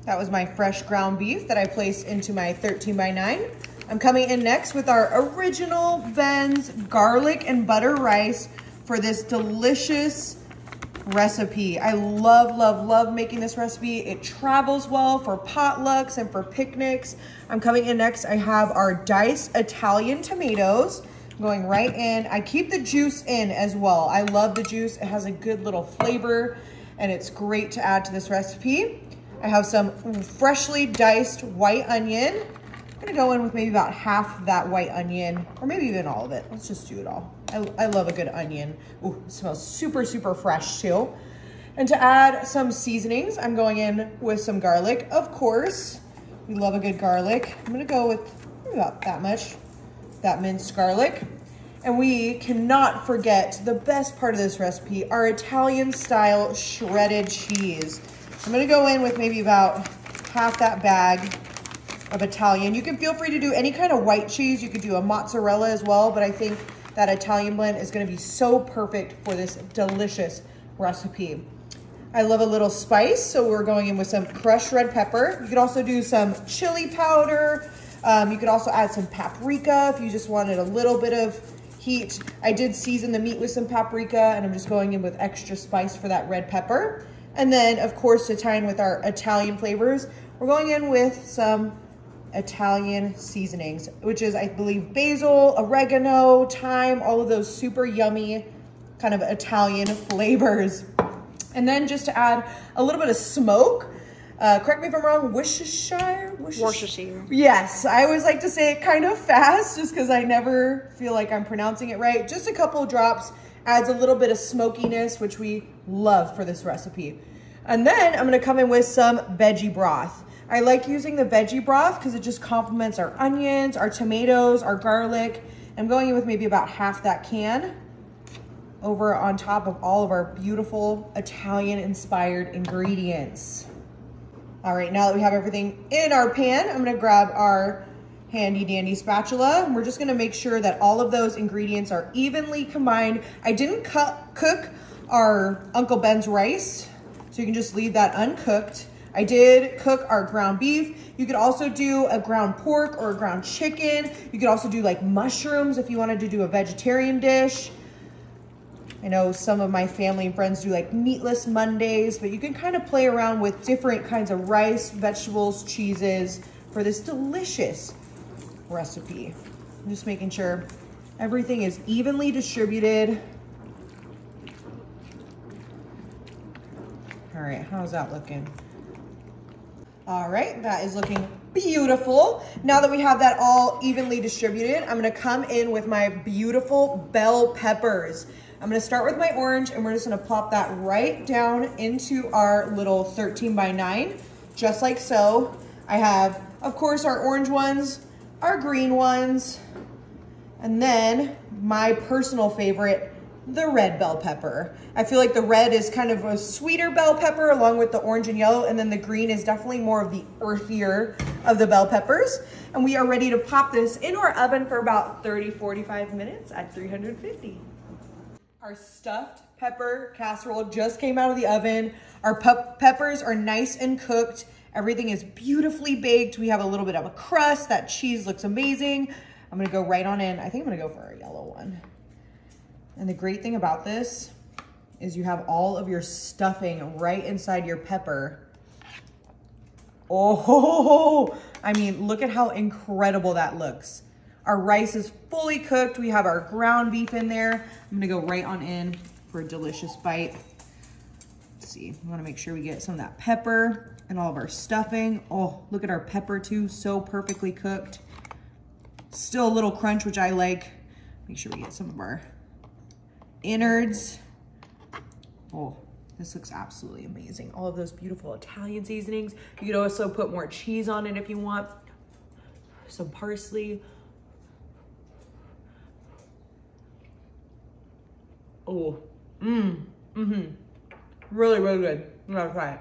That was my fresh ground beef that I placed into my 13 by 9. I'm coming in next with our original Ben's garlic and butter rice for this delicious recipe. I love, love, love making this recipe. It travels well for potlucks and for picnics. I'm coming in next. I have our diced Italian tomatoes going right in. I keep the juice in as well. I love the juice. It has a good little flavor and it's great to add to this recipe. I have some freshly diced white onion. I'm gonna go in with maybe about half that white onion, or maybe even all of it. Let's just do it all. I love a good onion. Ooh, it smells super, super fresh too. And to add some seasonings, I'm going in with some garlic. Of course, we love a good garlic. I'm gonna go with about that much, that minced garlic. And we cannot forget the best part of this recipe, our Italian style shredded cheese. I'm gonna go in with maybe about half that bag of Italian. You can feel free to do any kind of white cheese. You could do a mozzarella as well, but I think that Italian blend is gonna be so perfect for this delicious recipe. I love a little spice, so we're going in with some crushed red pepper. You could also do some chili powder. You could also add some paprika if you just wanted a little bit of heat. I did season the meat with some paprika, and I'm just going in with extra spice for that red pepper. And then, of course, to tie in with our Italian flavors, we're going in with some Italian seasonings, which is, I believe, basil, oregano, thyme, all of those super yummy kind of Italian flavors. And then just to add a little bit of smoke, correct me if I'm wrong, Worcestershire? Worcestershire. Yes, I always like to say it kind of fast just because I never feel like I'm pronouncing it right. Just a couple of drops adds a little bit of smokiness, which we love for this recipe. And then I'm gonna come in with some veggie broth. I like using the veggie broth because it just complements our onions, our tomatoes, our garlic. I'm going in with maybe about half that can over on top of all of our beautiful Italian inspired ingredients. All right, now that we have everything in our pan, I'm gonna grab our handy dandy spatula. And we're just gonna make sure that all of those ingredients are evenly combined. I didn't cook our Uncle Ben's rice, so you can just leave that uncooked. I did cook our ground beef. You could also do a ground pork or a ground chicken. You could also do like mushrooms if you wanted to do a vegetarian dish. I know some of my family and friends do like meatless Mondays, but you can kind of play around with different kinds of rice, vegetables, cheeses for this delicious recipe. I'm just making sure everything is evenly distributed. All right, how's that looking? All right, that is looking beautiful. Now that we have that all evenly distributed, I'm gonna come in with my beautiful bell peppers. I'm gonna start with my orange and we're just gonna plop that right down into our little 13 by 9, just like so. I have, of course, our orange ones, our green ones, and then my personal favorite, the red bell pepper. I feel like the red is kind of a sweeter bell pepper along with the orange and yellow, and then the green is definitely more of the earthier of the bell peppers. And we are ready to pop this into our oven for about 30-45 minutes at 350. Our stuffed pepper casserole just came out of the oven. Our peppers are nice and cooked. Everything is beautifully baked. We have a little bit of a crust. That cheese looks amazing. I'm gonna go right on in. I think I'm gonna go for a yellow one. And the great thing about this is you have all of your stuffing right inside your pepper. Oh, I mean, look at how incredible that looks. Our rice is fully cooked. We have our ground beef in there. I'm gonna go right on in for a delicious bite. Let's see, we wanna make sure we get some of that pepper and all of our stuffing. Oh, look at our pepper too, so perfectly cooked. Still a little crunch, which I like. Make sure we get some of our innards. Oh, this looks absolutely amazing. All of those beautiful Italian seasonings. You could also put more cheese on it if you want. Some parsley. Oh, really, really good. I'm gonna try it.